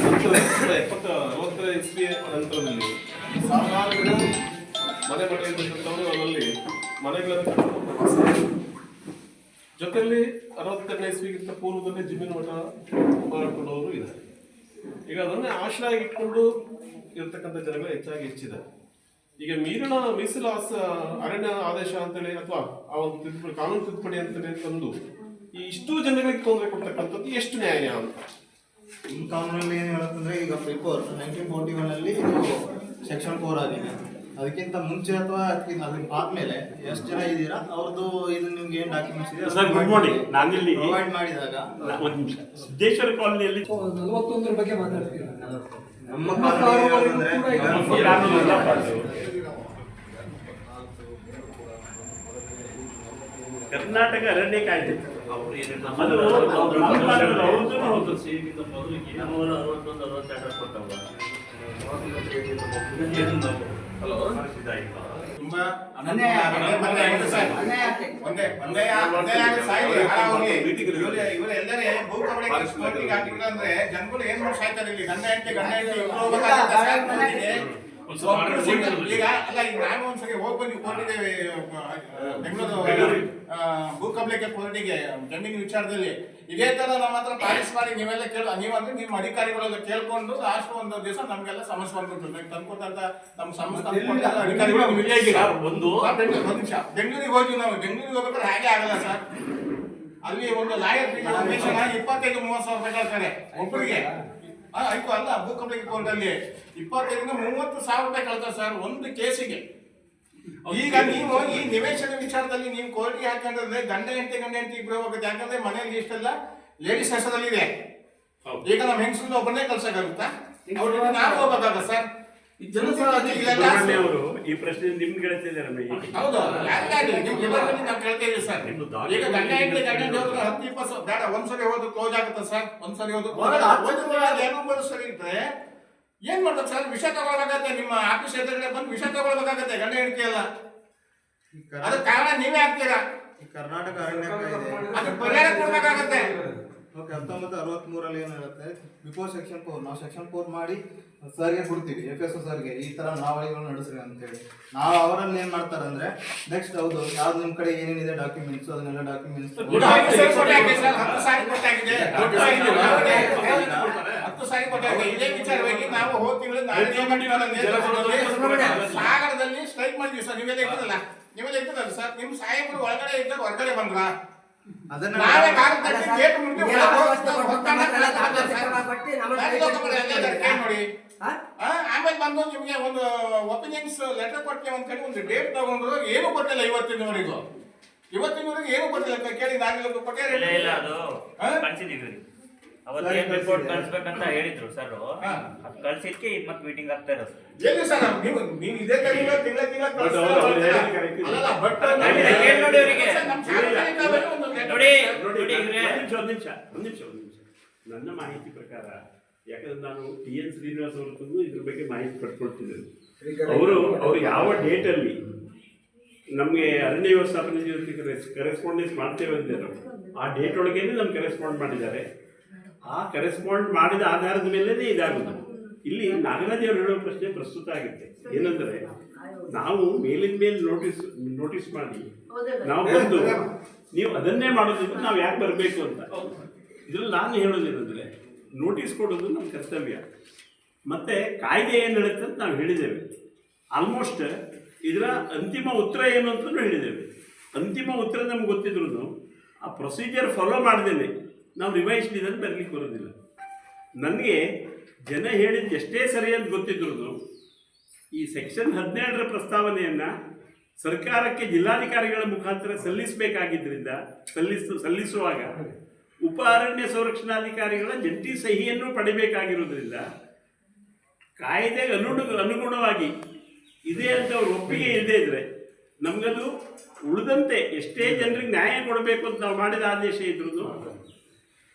70-60 ಇಸ್ವಿಯ ನಂತರದಲ್ಲಿ ಸಾಮಾನ್ಯರು ಮನೆ ಮನೆಯಲ್ಲಿದ್ದವರು ಅದರಲ್ಲಿ ಮನೆಗಳನ್ನು ಕಟ್ಟಿಕೊಂಡು ಜೊತೆಯಲ್ಲಿ 62ನೇ ಇಸ್ವಿಗಿಂತ ಪೂರ್ವದಲ್ಲಿ ಜಮೀನು ಮಠ ಮಾಡಿಕೊಂಡವರು ಇದ್ದಾರೆ. ಈಗ ಅದನ್ನೇ ಆಶ್ರಯ ಇಟ್ಕೊಂಡು ಇರತಕ್ಕಂಥ ಜನಗಳು ಹೆಚ್ಚಿದ್ದಾರೆ. ಈಗ ಮೀಸಲು ಅರಣ್ಯ ಆದೇಶ ಅಂತೇಳಿ ಅಥವಾ ಆ ಒಂದು ತಿದ್ದುಪಡಿ ಕಾನೂನು ತಿದ್ದುಪಡಿ ಅಂತೇಳಿ ತಂದು ಈ ಇಷ್ಟು ಜನಗಳಿಗೆ ತೊಂದರೆ ಕೊಡ್ತಕ್ಕಂಥದ್ದು ಎಷ್ಟು ನ್ಯಾಯ ಅಂತ ಈ ಕಾನೂನಲ್ಲಿ ಏನು ಹೇಳುತ್ತಂದ್ರೆ, ಈಗ ಬಿಫೋರ್ 1941 ಇದು ಸೆಕ್ಷನ್ 4 ಆಗಿದೆ. ಅದಕ್ಕಿಂತ ಮುಂಚೆ ಅಥವಾ ಅದನ್ನ ಆದ್ಮೇಲೆ ಎಷ್ಟು ಜನ ಇದ್ದೀರಾ ಅವ್ರದ್ದು ಇದು ನಿಮ್ಗೆ ಏನು ಡಾಕ್ಯುಮೆಂಟ್ಸ್ ಇದೆ ಸರ್, ಗುಡ್ ಮಾರ್ನಿಂಗ್. ನಾನಿಲ್ಲಿ ಪ್ರೊವೈಡ್ ಮಾಡಿದಾಗ ಒಂದು ನಿಮಿಷ ಸಿದ್ದೇಶ್ವರ ಕಾಲೋನಿಯಲ್ಲಿ 41 ಬಗ್ಗೆ ಮಾತಾಡ್ತೀವಿ. ನಮ್ಮ ಕಾನೂನು ಕರ್ನಾಟಕ ಅರಣ್ಯ ಕಾಯ್ದೆ ಅದು ತುಂಬಾ ಇವರೆಲ್ಲರೇ ಭೂ ಕಬಳಿಕೆ ಹಾಕಿಬಿಟ್ರೆ ಅಂದ್ರೆ ಜನಗಳು ಏನ್ ಮಾಡಿ ಸಾಯ್ತಾರೆ ಇಲ್ಲಿ. ಗಂಡ ಹೆಂಡತಿ ಈಗ ಅಲ್ಲ, ಈಗ ನಾನು ಒಂದ್ಸರಿ ಹೋಗಿ ಬಂದು ಕೋರ್ಟಿಗೆ ಬೆಂಗಳೂರು ಭೂ ಕಬಳಿಕೆ ಕೋರ್ಟಿಗೆ ಜಮೀನು ವಿಚಾರದಲ್ಲಿ ಇದೇ ತರ ನಮ್ಮ ಹತ್ರ ಪಾಲಿಸ್ ಮಾಡಿ ನೀವೆಲ್ಲ ನೀವಂದ್ರೆ ನಿಮ್ಮ ಅಧಿಕಾರಿಗಳೆಲ್ಲ ಕೇಳ್ಕೊಂಡು ಲಾಸ್ಟ್ ಒಂದು ದಿವಸ ನಮ್ಗೆಲ್ಲ ಸಮಸ್ಯೆ ಬಂದ್ಬಿಟ್ಟು ತಂದ್ಕೊಟ್ಟಂತ ನಮ್ಮ ಸಂಸ್ಥೆ ಅಧಿಕಾರಿಗಳು ಒಂದು ನಿಮಿಷ ಬೆಂಗಳೂರಿಗೆ ಹೋಗಿ ನಾವು ಬೆಂಗಳೂರಿಗೆ ಹೋಗ್ಬೇಕಾದ್ರೆ ಹಾಗೆ ಆಗಲ್ಲ ಸರ್. ಅಲ್ಲಿ ಒಂದು ಲಾಯರ್ 25-30 ಸಾವಿರ ರೂಪಾಯಿ ಕೇಳ್ತಾರೆ ಒಬ್ಬರಿಗೆ. ಆಯ್ತು ಅಲ್ಲ, ಭೂ ಕಬಳಿಕೆ ಕೋರ್ಟಲ್ಲಿ 25-30 ಸಾವಿರ ರೂಪಾಯಿ ಕೇಳ್ತಾರೆ ಸರ್ ಒಂದು ಕೇಸಿಗೆ. ಈಗ ನೀವು ಈ ನಿವೇಶನ ವಿಚಾರದಲ್ಲಿ ನೀವು ಕೋರ್ಟಿಗೆ ಹಾಕೊಂಡ್ರೆ ಗಂಡ ಹೆಂಡತಿ ಇಬ್ರು ಹೋಗುತ್ತೆ. ಯಾಕಂದ್ರೆ ಮನೆಯಲ್ಲಿ ಇಷ್ಟೆಲ್ಲ ಲೇಡೀಸ್ ಹೆಸರಲ್ಲಿ ಇದೆ. ಈಗ ನಮ್ಮ ಹೆಂಗಸರು ಒಬ್ಬರನ್ನೇ ಕಳ್ಸಕ್ಕಾಗುತ್ತಾ? ಅವ್ರಿಗೆ ನಾವು ಹೋಗಬೇಕಾಗ ಸರ್. ಅವರು ಈ ಪ್ರಶ್ನೆ ನಿಮ್ಗೆ ಕೇಳ್ತಿದ್ದಾರೆ. ಹೌದು, ನಾವು ಕೇಳ್ತಾ ಇದೀವಿ ಸರ್. ಈಗ ಗಂಡ ಹೆಂಡತಿ ಹೋದ್ರೆ 10-20 ಬೇಡ, ಒಂದ್ಸರಿ ಹೋದ್ರು ಕ್ಲೋಸ್ ಆಗುತ್ತೆ ಸರ್. ಒಂದ್ಸರಿ ಹೋದ್ರು ಏನೋ ಸರಿ ಇದ್ರೆ ಏನ್ ಮಾಡ್ಬೇಕು ಸರ್? ವಿಷ ತಗೊಳ್ಬೇಕಾಗತ್ತೆ. ನಿಮ್ಮ ಆಫೀಸ್ ಎದುರುಗಡೆ ಬಂದು ವಿಷ ತಗೊಳ್ಬೇಕಾಗತ್ತೆ ಗಂಡ ಹೆಂಡತಿ ಎಲ್ಲ. ಅದಕ್ಕೆ ಕಾರಣ ನೀವೇ ಆಗ್ತೀರಾ. ಕರ್ನಾಟಕ ಅರಣ್ಯ ಕಾಯ್ದೆ ಅದಕ್ಕೆ ಪರಿಹಾರ ಕೊಡ್ಬೇಕಾಗತ್ತೆ. 1963 ಏನು ಹೇಳುತ್ತೆ, ಬಿಫೋರ್ ಸೆಕ್ಷನ್ 4 ನಾವು ಸೆಕ್ಷನ್ 4 ಮಾಡಿ ಸರ್ಗೆ ಕೊಡ್ತೀವಿ, FSO ಸರ್ಗೆ ಈ ತರ ನಾವಳಿಗಳು ನಡೆಸ್ರಿ ಅಂತೇಳಿ. ನಾವು ಅವರಲ್ಲಿ ಏನ್ ಮಾಡ್ತಾರೆ ಅಂದ್ರೆ ನೆಕ್ಸ್ಟ್ ಹೌದು ಯಾವ್ದು ನಿಮ್ ಕಡೆ ಏನೇನಿದೆ ಡಾಕ್ಯುಮೆಂಟ್ಸ್ ಅದನ್ನೆಲ್ಲ ಡಾಕ್ಯುಮೆಂಟ್ಸ್ 10 ಸಾರಿ ಕೊಟ್ಟಾಗ ಇದೇ ವಿಚಾರವಾಗಿ ನಾವು ಹೋಗ್ತೀವಿ. ಸಾಗರದಲ್ಲಿ ಸ್ಟ್ರೈಕ್ ಮಾಡಿದ್ವಿ ಸರ್. ನೀವೆಲ್ಲ ಇರ್ತದಲ್ಲ ಸರ್. ನಿಮ್ ಸಾಹೇಬರು ಒಳಗಡೆ ಇದ್ದಾಗ ಹೊರಗಡೆ ಬಂದ್ರ ಆಮೇಲೆ ಬಂದು ನಿಮ್ಗೆ ಒಂದು ಒಪಿನಿಯನ್ಸ್ ಲೆಟರ್ ಕೊಡ್ತೇವೆ ಅಂತ ಹೇಳಿ ಒಂದು ಡೇಟ್ ತಗೊಂಡ್ರು. ಏನು ಕೊಟ್ಟಿಲ್ಲ ಇವತ್ತಿನವರೆಗೂ ಏನು ಕೊಟ್ಟಿಲ್ಲ. ಕೇಳಿ ನಾವೆಲ್ಲ ಕೊಟ್ಟೆ ಅವತ್ತೇನ್ ರಿಪೋರ್ಟ್ ಕಳ್ಸ್ಬೇಕಂತ ಹೇಳಿದ್ರು ಸರ್. ಅದು ಕಳ್ಸಿದ್ಕೆ ಈಗ ಮತ್ತೆ ಮೀಟಿಂಗ್ ಆಗ್ತಾ ಇರೋದು. ಏನು ಸರ್ ನೀವು ಇದೇ ತಿಂಗಳ ನನ್ನ ಮಾಹಿತಿ ಪ್ರಕಾರ, ಯಾಕಂದ್ರೆ ನಾನು TN ಶ್ರೀನಿವಾಸ್ ಅವ್ರದ್ದು ಇದ್ರ ಬಗ್ಗೆ ಮಾಹಿತಿ ಪಡ್ಕೊಳ್ತಿದ್ದೇನೆ. ಅವರು ಯಾವ ಡೇಟಲ್ಲಿ ನಮಗೆ ಅರಣ್ಯ ವ್ಯವಸ್ಥಾಪನೆ ಜೊತೆ ಕರೆಸ್ಪಾಂಡೆನ್ಸ್ ಮಾಡ್ತೇವೆ ಅಂದಿರೋ ಆ ಡೇಟ್ ಒಳಗೇನೆ ನಮ್ಗೆ ಕರೆಸ್ಪಾಂಡ್ ಮಾಡಿದ್ದಾರೆ. ಆ ಕರೆಸ್ಪಾಂಡ್ ಮಾಡಿದ ಆಧಾರದ ಮೇಲೇ ಇದಾಗುತ್ತೆ. ಇಲ್ಲಿ ನಾಗರಾಜ್ ಅವರು ಹೇಳೋ ಪ್ರಶ್ನೆ ಪ್ರಸ್ತುತ ಆಗುತ್ತೆ. ಏನಂದರೆ, ನಾವು ಮೇಲಿನ ಮೇಲೆ ನೋಟಿಸ್ ಮಾಡಿ ನಾವು ಬಂದು ನೀವು ಅದನ್ನೇ ಮಾಡೋದ್ರಿಂದ ನಾವು ಯಾಕೆ ಬರಬೇಕು ಅಂತ. ಇದ್ರಲ್ಲಿ ನಾನು ಹೇಳೋದೇನೆಂದರೆ, ನೋಟಿಸ್ ಕೊಡೋದು ನಮ್ಮ ಕರ್ತವ್ಯ. ಮತ್ತು ಕಾಯ್ದೆ ಏನು ಹೇಳುತ್ತೆ ಅಂತ ನಾವು ಹೇಳಿದ್ದೇವೆ. ಆಲ್ಮೋಸ್ಟ್ ಇದರ ಅಂತಿಮ ಉತ್ತರ ಏನು ಅಂತಲೂ ಹೇಳಿದ್ದೇವೆ. ಅಂತಿಮ ಉತ್ತರ ನಮ್ಗೆ ಗೊತ್ತಿದ್ರು ಆ ಪ್ರೊಸೀಜರ್ ಫಾಲೋ ಮಾಡ್ದೇನೆ ನಾವು ರಿವೈಸ್ಡ್ ಇದನ್ನು ಬರಲಿಕ್ಕೆ ಬರೋದಿಲ್ಲ. ನನಗೆ ಜನ ಹೇಳಿದ್ದು ಎಷ್ಟೇ ಸರಿ ಅಂತ ಗೊತ್ತಿದ್ರು ಈ ಸೆಕ್ಷನ್ 17ರ ಪ್ರಸ್ತಾವನೆಯನ್ನು ಸರ್ಕಾರಕ್ಕೆ ಜಿಲ್ಲಾಧಿಕಾರಿಗಳ ಮುಖಾಂತರ ಸಲ್ಲಿಸಬೇಕಾಗಿದ್ದರಿಂದ ಸಲ್ಲಿಸುವಾಗ ಉಪ ಅರಣ್ಯ ಸಂರಕ್ಷಣಾಧಿಕಾರಿಗಳ ಜಂಟಿ ಸಹಿಯನ್ನು ಪಡಿಬೇಕಾಗಿರೋದ್ರಿಂದ ಕಾಯ್ದೆಗೆ ಅನುಗುಣವಾಗಿ ಇದೆ ಅಂತ ಅವ್ರು ಒಪ್ಪಿಗೆ ಇಲ್ಲದೇ ಇದ್ದರೆ ನಮಗದು ಉಳಿದಂತೆ ಎಷ್ಟೇ ಜನರಿಗೆ ನ್ಯಾಯ ಕೊಡಬೇಕು ಅಂತ ನಾವು ಮಾಡಿದ ಆದೇಶ ಇದ್ರೂ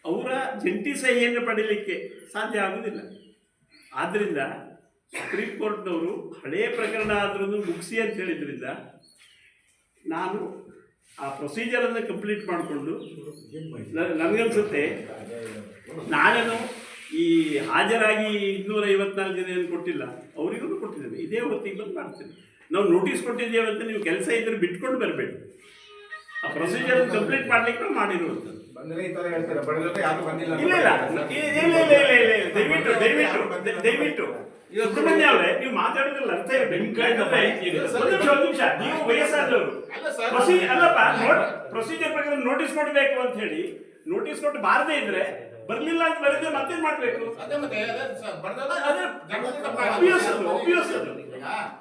ಅವರ ಜಂಟಿ ಸಹಿಯನ್ನು ಪಡೀಲಿಕ್ಕೆ ಸಾಧ್ಯ ಆಗುವುದಿಲ್ಲ. ಆದ್ದರಿಂದ ಸುಪ್ರೀಂ ಕೋರ್ಟ್ನವರು ಹಳೆಯ ಪ್ರಕರಣ ಆದ್ರೂ ಮುಗಿಸಿ ಅಂತ ಹೇಳಿದ್ರಿಂದ ನಾನು ಆ ಪ್ರೊಸೀಜರನ್ನು ಕಂಪ್ಲೀಟ್ ಮಾಡಿಕೊಂಡು ನನಗನ್ಸುತ್ತೆ ನಾನೇನು ಈ ಹಾಜರಾಗಿ 254 ಜನ ಏನು ಕೊಟ್ಟಿಲ್ಲ ಅವರಿಗೂ ಕೊಟ್ಟಿದ್ದೇವೆ. ಇದೇ ಹೊತ್ತಿಗೆ ಬಂದು ಮಾಡ್ತೇವೆ. ನಾವು ನೋಟಿಸ್ ಕೊಟ್ಟಿದ್ದೇವೆ ಅಂತ ನೀವು ಕೆಲಸ ಇದ್ರೆ ಬಿಟ್ಕೊಂಡು ಬರಬೇಡಿ. ಆ ಪ್ರೊಸೀಜರ್ ಕಂಪ್ಲೀಟ್ ಮಾಡ್ಲಿಕ್ಕೆ ನಾವು ಮಾಡಿರುವಂಥದ್ದು. ಬಂದ್ರೆ ಈ ತರ ಹೇಳ್ತಾರೆ, ಬಡದವ್ರು ಯಾರು ಬಂದಿಲ್ಲ ಅಂತ. ಇಲ್ಲ ಇಲ್ಲ ದಯವಿಟ್ಟು ಸುಬ್ರಹ್ಮಣ್ಯ ಅವರೇ, ನೀವು ಮಾತಾಡೋದ್ರಲ್ಲಿ ಅರ್ಥ ಇರಬೇಕು. ಒಂದು ನಿಮಿಷ, ನೀವು ವಯಸ್ಸಾದವರು ಪ್ರೊಸೀಜರ್ ಪ್ರಕಾರ ನೋಟಿಸ್ ಕೊಡಬೇಕು ಅಂತ ಹೇಳಿ ನೋಟಿಸ್ ಕೊಟ್ಟು ಬಾರದೇ ಇದ್ರೆ ಬರ್ಲಿಲ್ಲ ಅಂತ ಬರೆದ್ರೆ ಮತ್ತೇನ್ ಮಾಡ್ಬೇಕು? ಅದೇ ಮತ್ತೆ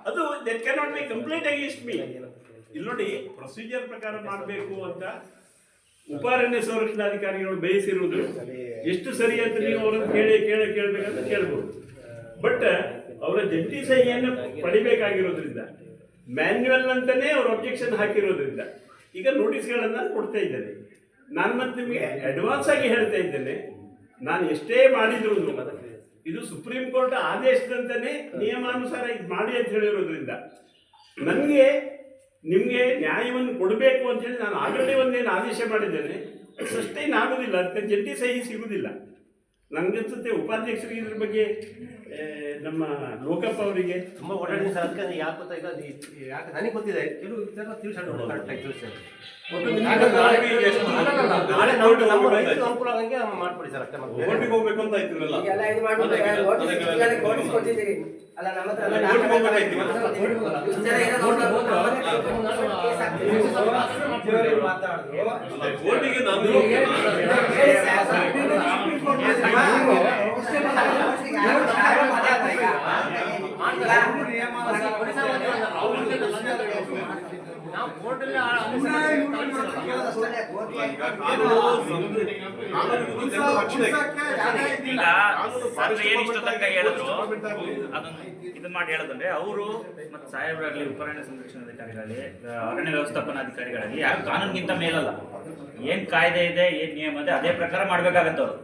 ಅದು that cannot be complaint against me. ಇಲ್ಲಿ ನೋಡಿ, ಪ್ರೊಸೀಜರ್ ಪ್ರಕಾರ ಮಾಡಬೇಕು ಅಂತ ಉಪಾರಣ್ಯ ಸಂರಕ್ಷಣಾಧಿಕಾರಿಗಳು ಬಯಸಿರುವುದು ಎಷ್ಟು ಸರಿ ಅಂತ ನೀವು ಅವರನ್ನು ಕೇಳಬೇಕಂತ ಕೇಳ್ಬೋದು. ಬಟ್ ಅವರ ಜಂಟಿ ಸಹಿಯನ್ನು ಪಡಿಬೇಕಾಗಿರೋದ್ರಿಂದ, ಮ್ಯಾನ್ಯುವಲ್ ಅಂತಾನೆ ಅವ್ರ ಅಬ್ಜೆಕ್ಷನ್ ಹಾಕಿರೋದ್ರಿಂದ ಈಗ ನೋಟಿಸ್ಗಳನ್ನು ಕೊಡ್ತಾ ಇದ್ದೇನೆ. ನಾನು ಮತ್ತೆ ನಿಮಗೆ ಅಡ್ವಾನ್ಸ್ ಆಗಿ ಹೇಳ್ತಾ ಇದ್ದೇನೆ, ನಾನು ಎಷ್ಟೇ ಮಾಡಿದ್ರು ಇದು ಸುಪ್ರೀಂ ಕೋರ್ಟ್ ಆದೇಶದಂತಾನೆ ನಿಯಮಾನುಸಾರ ಇದು ಮಾಡಿ ಅಂತ ಹೇಳಿರೋದ್ರಿಂದ ನನಗೆ ನಿಮಗೆ ನ್ಯಾಯವನ್ನು ಕೊಡಬೇಕು ಅಂತೇಳಿ ನಾನು ಆಲ್ರೆಡಿ ಒಂದೇನು ಆದೇಶ ಮಾಡಿದ್ದೇನೆ. ಸಸ್ಟೈನ್ ಆಗೋದಿಲ್ಲ, ಅದಕ್ಕೆ ಜಂಟಿ ಸಹಿ ಸಿಗುವುದಿಲ್ಲ. ನನಗನ್ಸುತ್ತೆ ಉಪಾಧ್ಯಕ್ಷರಿಗೆ ಇದ್ರ ಬಗ್ಗೆ ನಮ್ಮ ಲೋಕಪ್ಪ ಅವರಿಗೆ ತುಂಬ ಓಡಾಡಿದ ಸರ್. ಅದಕ್ಕೆ ಯಾಕೆ ಗೊತ್ತಾ, ಈಗ ಯಾಕೆ ನನಗೆ ಗೊತ್ತಿದೆ, ಕೆಲವು ವಿಚಾರ ತಿಳಿಸೋಣ ಕರೆಕ್ಟಾಗಿ ತಿಳಿಸ್ತಾರೆ. ನಾಳೆ ನಮ್ಮ ರೈತರಿಗೆ ಅನುಕೂಲ ಆಗಂಗೆ ಮಾಡ್ಕೊಡಿ ಸರ್, ಅಷ್ಟೇ. ಓಟಿಗೆ ಹೋಗ್ಬೇಕು ಅಂತ ಆಯ್ತಿರಲ್ಲ, ಈಗೆಲ್ಲ ಇದು ಮಾಡ್ಬಿಟ್ಟು ನೋಟಿಸ್ ಕೊಟ್ಟಿದ್ದೀರಿ. ಅಲ್ಲ, ನಮ್ಮ ಹತ್ರ ಎಲ್ಲ ಓಟಿಗೆ ಹೋಗ್ಬೇಕಾಯ್ತು. ಇಷ್ಟು ಜನ ಏನೋ ಕೇಸ್ ಆಗ್ತಿದೆ. ಓಟಿಗೆ ನಾನು ಈಗ ಸರ್ ಏನಿಷ್ಟು ತನಕ ಹೇಳಿದ್ರು ಅದನ್ನು ಇದನ್ನ ಮಾಡಿ ಹೇಳೋದಂದ್ರೆ, ಅವರು ಮತ್ತು ಸಾಹೇಬರಾಗಲಿ, ಉಪಾರಣ್ಯ ಸಂರಕ್ಷಣಾಧಿಕಾರಿಗಳಾಗಲಿ, ಅರಣ್ಯ ವ್ಯವಸ್ಥಾಪನಾಧಿಕಾರಿಗಳಾಗಲಿ ಯಾರು ಕಾನೂನಿಗಿಂತ ಮೇಲಲ್ಲ. ಏನ್ ಕಾಯ್ದೆ ಇದೆ, ಏನ್ ನಿಯಮ ಇದೆ ಅದೇ ಪ್ರಕಾರ ಮಾಡ್ಬೇಕಾಗತ್ತೆ. ಅವರು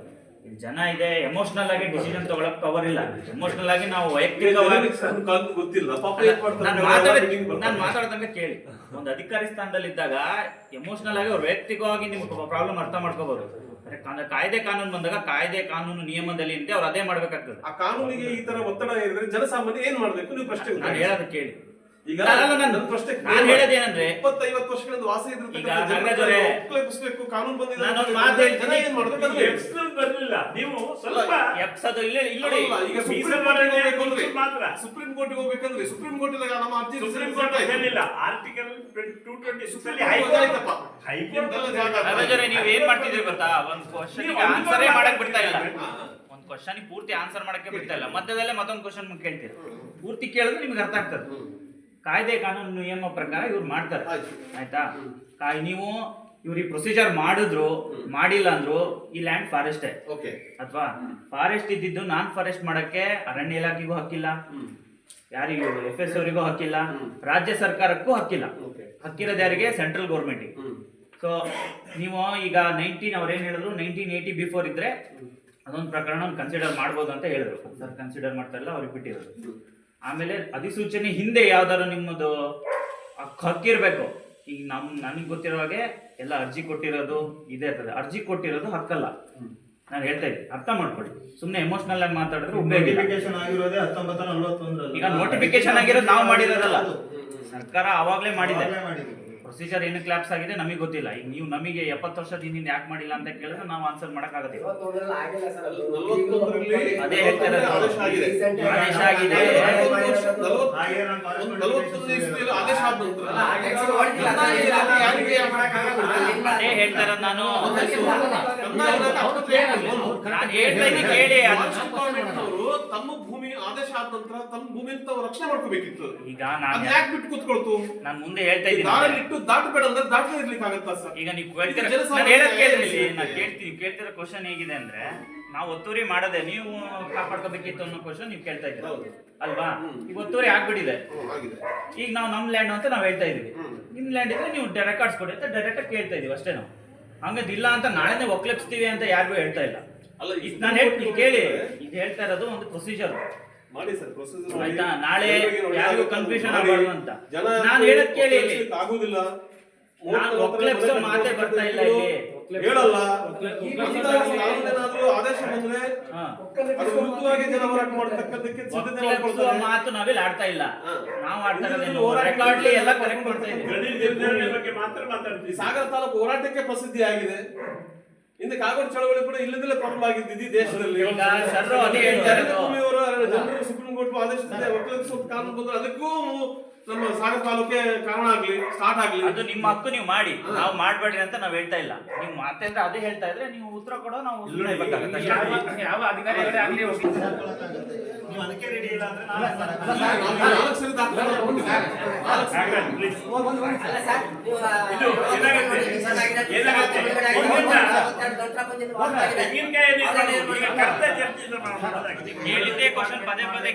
ಜನ ಇದೆ, ಎಮೋಷನಲ್ ಆಗಿ ಡಿಸಿಷನ್ ತಗೊಳಕ್ ಪವರ್ ಇಲ್ಲ. ಎಮೋಷನಲ್ ಆಗಿ ನಾವು ವೈಯಕ್ತಿಕವಾಗಿ ಗೊತ್ತಿಲ್ಲ, ನಾನು ಮಾತಾಡ್ದಂಗೆ ಕೇಳಿ. ಒಂದು ಅಧಿಕಾರಿ ಸ್ಥಾನದಲ್ಲಿದ್ದಾಗ ಎಮೋಷನಲ್ ಆಗಿ ಅವ್ರು ವೈಯಕ್ತಿಕವಾಗಿ ನಿಮ್ಗೆ ಪ್ರಾಬ್ಲಮ್ ಅರ್ಥ ಮಾಡ್ಕೋಬಹುದು. ಕಾಯ್ದೆ ಕಾನೂನು ಬಂದಾಗ ಕಾಯ್ದೆ ಕಾನೂನು ನಿಯಮದಲ್ಲಿ ಅಂತ ಅವ್ರು ಅದೇ ಮಾಡ್ಬೇಕಾಗ್ತದೆ. ಆ ಕಾನೂನಿಗೆ ಈ ತರ ಒತ್ತಡ ಇದ್ರೆ ಜನಸಾಮಾನ್ಯ ಏನ್ ಮಾಡ್ಬೇಕು? ನೀವು ಪ್ರಶ್ನೆ ನಾನು ಹೇಳೋದು ಕೇಳಿ. ಈಗ ನಾನು ಹೇಳೋದೇನಂದ್ರೆ 20-50 ವರ್ಷಗಳಿಂದ ವಾಸ ಈಗ ನಾಗರಾಜ್ ಅವರೇ, ಕಾನೂನು ಬಂದಿದೆ, ನಾನೊಂದು ಮಾತು ಹೇಳ್ತೀನಿ. ಏನ್ ಮಾಡ್ಬೇಕು? ಬರಲಿಲ್ಲ ನೀವು ಸ್ವಲ್ಪ ಎಪ್ಸೋದು ಇಲ್ಲಿ ನೋಡಿ. ಈಗ ಸುಪ್ರೀಂ ಕೋರ್ಟ್ಗೆ ಹೋಗ್ಬೇಕಂದ್ರೆ ಸುಪ್ರೀಂ ಕೋರ್ಟ್ ನಮ್ಮ ಅರ್ಜಿ ಸುಪ್ರೀಂ ಕೋರ್ಟ್ ಏನಿಲ್ಲ, ಆರ್ಟಿಕಲ್ 226 ಹೈಕೋರ್ಟ್ ನಾಗರಾಜ್ ನೀವ್ ಏನ್ ಮಾಡ್ತಿದ್ರಿ ಗೊತ್ತಾ? ಒಂದ್ ಕ್ವಶನ್ ಆನ್ಸರೇ ಮಾಡಕ್ ಬಿಡ್ತಾ ಇಲ್ಲ. ಒಂದ್ ಕ್ವಶನ್ ಪೂರ್ತಿ ಆನ್ಸರ್ ಮಾಡಕ್ಕೆ ಬಿಡ್ತಾ ಇಲ್ಲ. ಮಧ್ಯದಲ್ಲೇ ಮತ್ತೊಂದು ಕ್ವಶನ್ ಕೇಳ್ತೀರಿ. ಪೂರ್ತಿ ಕೇಳಿದ್ರೆ ನಿಮ್ಗೆ ಅರ್ಥ ಆಗ್ತದೆ. ಕಾಯ್ದೆ ಕಾನೂನು ನಿಯಮ ಪ್ರಕಾರ ಇವ್ರು ಮಾಡ್ತಾರೆ, ಆಯ್ತಾ? ನೀವು ಇವ್ರಿಗೆ ಪ್ರೊಸೀಜರ್ ಮಾಡಿದ್ರು ಮಾಡಿಲ್ಲ ಅಂದ್ರು ಈ ಲ್ಯಾಂಡ್ ಫಾರೆಸ್ಟೇ, ಅಥವಾ ಫಾರೆಸ್ಟ್ ಇದ್ದಿದ್ದು ನಾನ್ ಫಾರೆಸ್ಟ್ ಮಾಡಕ್ಕೆ ಅರಣ್ಯ ಇಲಾಖೆಗೂ ಹಕ್ಕಿಲ್ಲ, ಯಾರಿಗೂ FS ಅವರಿಗೂ ಹಕ್ಕಿಲ್ಲ, ರಾಜ್ಯ ಸರ್ಕಾರಕ್ಕೂ ಹಕ್ಕಿಲ್ಲ. ಹಕ್ಕಿರೋದು ಯಾರಿಗೆ? Central government. ಸೊ ನೀವು ಈಗ ಅವ್ರೇನ್ ಹೇಳಿದ್ರು 1980 ಬಿಫೋರ್ ಇದ್ರೆ ಅದೊಂದು ಪ್ರಕರಣ ಕನ್ಸಿಡರ್ ಮಾಡ್ಬೋದು ಅಂತ ಹೇಳಿದ್ರು. ಸರ್ ಕನ್ಸಿಡರ್ ಮಾಡ್ತಾ ಇಲ್ಲ, ಅವ್ರಿಗೆ ಬಿಟ್ಟಿರೋದು. ಆಮೇಲೆ ಅಧಿಸೂಚನೆ ಹಿಂದೆ ಯಾವ್ದಾದ್ರು ನಿಮ್ಮದು ಹಕ್ಕಿರ್ಬೇಕು. ಈಗ ನನಗೆ ಗೊತ್ತಿರೋ ಹಾಗೆ ಎಲ್ಲ ಅರ್ಜಿ ಕೊಟ್ಟಿರೋದು ಇದೇ ಇರ್ತದೆ. ಅರ್ಜಿ ಕೊಟ್ಟಿರೋದು ಹಕ್ಕಲ್ಲ. ನಾನು ಹೇಳ್ತಾ ಇದ್ದೀನಿ, ಅರ್ಥ ಮಾಡ್ಕೊಳ್ಳಿ. ಸುಮ್ಮನೆ ಎಮೋಷನಲ್ ಆಗಿ ಮಾತಾಡಿದ್ರೆ ಉಪಯೋಗ ಇಲ್ಲ. ಆಗಿರೋದೇ 1941. ಈಗ ನೋಟಿಫಿಕೇಶನ್ ಆಗಿರೋದು ನಾವು ಮಾಡಿರೋದಲ್ಲ, ಸರ್ಕಾರ ಅವಾಗಲೇ ಮಾಡಿದೆ. ಪ್ರೊಸೀಜರ್ ಏನಕ್ಕೆ ಲ್ಯಾಪ್ಸ್ ಆಗಿದೆ ನಮಗೆ ಗೊತ್ತಿಲ್ಲ. ಈಗ ನೀವು ನಮಗೆ 70 ವರ್ಷದ ಹಿಂದಿಂದ ಯಾಕೆ ಮಾಡಿಲ್ಲ ಅಂತ ಕೇಳಿದ್ರೆ ನಾವು ಆನ್ಸರ್ ಮಾಡಕ್ಕಾಗೋದಿಲ್ಲ. ಅದೇ ಹೇಳ್ತಾರೆ, ಆದೇಶ ಆಗಿದೆ. ಅದೇ ಹೇಳ್ತಾರೆ. ನಾನು ಹೇಳ್ತಾ ಇದ್ದೀನಿ ಕೇಳಿ. ತಮ್ಮ ಭೂಮಿ ಆದೇಶ ಆದ ನಂತರ ತಮ್ಮ ಭೂಮಿ ರಕ್ಷಣೆ ಮಾಡ್ಕೋಬೇಕಿತ್ತು. ಈಗ ನಾನು ಯಾಕೆ ಬಿಟ್ಟು ಕೂತ್ಕೊಳ್ತು? ನಾನು ಮುಂದೆ ಹೇಳ್ತಾ ಇದ್ದೀನಿ, ದಾಟಬೇಡ ಅಂದ್ರೆ ದಾಟದೇ ಇರ್ಲಿಕ್ಕೆ ಆಗತ್ತಾ ಸರ್? ಈಗ ನೀವು ಕೇಳ್ತಿರೋ ಕ್ವಶನ್ ಹೇಗಿದೆ ಅಂದ್ರೆ, ನಾವು ಒತ್ತುವರಿ ಮಾಡದೆ ನೀವು ಕಾಪಾಡ್ಕೋಬೇಕಿತ್ತು ಅನ್ನೋ ಕ್ವಶನ್ ನೀವು ಕೇಳ್ತಾ ಇದ್ದೀರಾ ಅಲ್ವಾ? ಈಗ ಒತ್ತುವರಿ ಆಗ್ಬಿಟ್ಟಿದೆ. ಈಗ ನಾವು ನಮ್ ಲ್ಯಾಂಡ್ ಅಂತ ನಾವು ಹೇಳ್ತಾ ಇದೀವಿ. ನಿಮ್ ಲ್ಯಾಂಡ್ ಇದ್ರೆ ನೀವು ರೆಕಾರ್ಡ್ಸ್ ಕೊಡಿ ಅಂತ ಡೈರೆಕ್ಟ್ ಆಗಿ ಕೇಳ್ತಾ ಇದೀವಿ ಅಷ್ಟೇ. ನಾವು ಹಂಗದ್ ಇಲ್ಲ ಅಂತ ನಾಳೆನೇ ಒಕ್ಲೆಪ್ಸ್ತೀವಿ ಅಂತ ಯಾರಿಗೂ ಹೇಳ್ತಾ ಇಲ್ಲ. ನಾನು ಹೇಳ್ತೀನಿ ಕೇಳಿ, ಇದು ಹೇಳ್ತಾ ಇರೋದು ಒಂದು ಪ್ರೊಸೀಜರ್ ಮಾಡಿ ಸರ್, ಪ್ರೊಸೀಜರ್ ಆಯ್ತಾ? ನಾಳೆ ಯಾರಿಗೂ ಕನ್ಫ್ಯೂಷನ್ ಆಗಬಾರ್ದು ಅಂತ ನಾನು ಹೇಳೋದ್ ಕೇಳಿ. ಆಗುದಿಲ್ಲ, ನಾನು ಒಕ್ಲೆಪ್ಸೋ ಮಾತೇ ಬರ್ತಾ ಇಲ್ಲ ಇಲ್ಲಿ. ಹೇಳಲ್ಲ ಕಾನೂನೇನಾದ್ರೂ ಆದೇಶ ಬಂದ್ರೆ ಹಾ. ಅದು ವಿರುದ್ಧವಾಗಿ ಜನ ಹೋರಾಟ ಮಾಡತಕ್ಕದ್ದಕ್ಕೆ ಸಿದ್ಧತೆ ಒಕ್ಕಲೆಬ್ಬಿಸುವ ಮಾಡ್ಕೊಳ್ತಾರೆ. ಮಾತು ನಾವಿಲ್ಲಿ ಆಡ್ತಾ ಇಲ್ಲ. ನಾವು ಆಡ್ತಾ ಇಲ್ಲಿ ಹೋರಾಟ ರೆಕಾರ್ಡ್ಲಿ ಎಲ್ಲ ಕರೆಕ್ಟ್ ಮಾಡ್ತಾ ಇದ್ದೀವಿ. ಗಡಿ ನಿರ್ಧಾರಣೆ ಬಗ್ಗೆ ಮಾತ್ರ ಮಾತಾಡ್ತೀವಿ. ಸಾಗರ ತಾಲೂಕು ಹೋರಾಟಕ್ಕೆ ಪ್ರಸಿದ್ಧಿ ಆಗಿದೆ. ಹಿಂದೆ ಕಾಗೋಡು ಚಳವಳಿ ಕೂಡ ಇಲ್ಲದಲ್ಲೇ ಪ್ರಾರಂಭ ಆಗಿದ್ದು ಇಡೀ ದೇಶದಲ್ಲಿ. ಈಗ ಸರ್ರು ಅದೇ ಹೇಳ್ತಾ ಇರೋದು. ಭೂಮಿಯವರು ಜನರು ಸುಪ್ರೀಂ ಕೋರ್ಟ್ ಆದೇಶದಿಂದ ಒಕ್ಕಲಿಗ ಕಾನೂನು ಬಂದ್ರೆ ಅದಕ್ಕೂ ನಮ್ಮ ಸಾಗರ ತಾಲೂಕೆ ಕಾರಣ ಆಗ್ಲಿ ಸ್ಟಾರ್ಟ್ ಆಗ್ಲಿ. ಅದು ನಿಮ್ಮ ಹಕ್ಕು, ನೀವು ಮಾಡಿ. ನಾವು ಮಾಡ್ಬೇಡ್ರಿ ಅಂತ ನಾವ್ ಹೇಳ್ತಾ ಇಲ್ಲ. ನೀವು ಮಾತಂದ್ರೆ ಅದೇ ಹೇಳ್ತಾ ಇದ್ರೆ ನೀವು ಉತ್ತರ ಕೊಡೋ, ನಾವು ಸುಮ್ಮನೆ ಬೇಕಾಗುತ್ತೆ. ಯಾವ ಅಧಿಕಾರಿಗಳೇ ಆಗ್ಲಿ ನೀವು ಅದಕ್ಕೆ ರೆಡಿ ಇಲ್ಲ ಅಂದ್ರೆ ನಾಲ್ಕು ಸರಿ ದಾಖಲೆ ಮಾಡ್ಕೊಂಡಿದ್ದಾರೆ. ಅಲ್ಲ ಸರ್, ನೀವು ಇದು ಏನಾಗುತ್ತೆ? ತೆಂಗಿನಕಾಯಿ ಈಗ ಕರ್ತ ಚರ್ಚೆ ಮಾಡೋದಾಗಿದೆ. ಹೇಳಿದ್ದೇ ಕ್ವಶನ್ ಪದೇ ಪದೇ